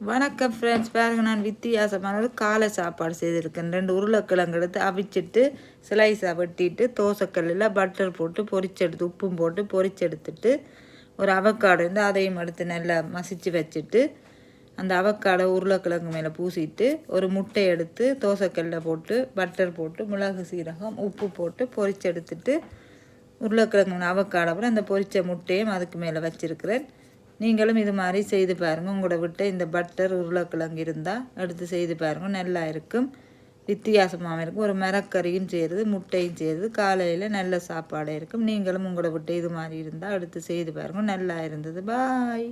வணக்கம் ஃப்ரெண்ட்ஸ், பாருங்க நான் வித்தியாசமான ஒரு காலை சாப்பாடு செய்திருக்கேன். 2 உருளைக்கிழங்கு எடுத்து அவிச்சிட்டு ஸ்லைஸாக வெட்டிட்டு தோசைக்கல்லில் பட்டர் போட்டு பொரிச்செடுத்து உப்பும் போட்டு பொரிச்செடுத்துட்டு ஒரு அவக்காடோ இருந்து அதையும் எடுத்து நல்லா மசிச்சு வச்சுட்டு அந்த அவக்காடோ உருளைக்கிழங்கு மேலே பூசிட்டு ஒரு முட்டை எடுத்து தோசைக்கல்லில் போட்டு பட்டர் போட்டு மிளகு சீரகம் உப்பு போட்டு பொரிச்செடுத்துட்டு உருளைக்கிழங்கு அவக்காடோ அப்புறம் அந்த பொரிச்ச முட்டையும் அதுக்கு மேலே வச்சுருக்கிறேன். நீங்களும் இது மாதிரி செய்து பாருங்கள். உங்களோட விட்டு இந்த பட்டர் உருளைக்கிழங்கு இருந்தால் எடுத்து செய்து பாருங்கள், நல்லா இருக்கும், வித்தியாசமாகவும் இருக்கும். ஒரு மரக்கறியும் செய்கிறது, முட்டையும் செய்கிறது, காலையில் நல்ல சாப்பாடு இருக்கும். நீங்களும் உங்களோட விட்டு இது மாதிரி இருந்தால் எடுத்து செய்து பாருங்கள், நல்லா இருந்தது. பாய்.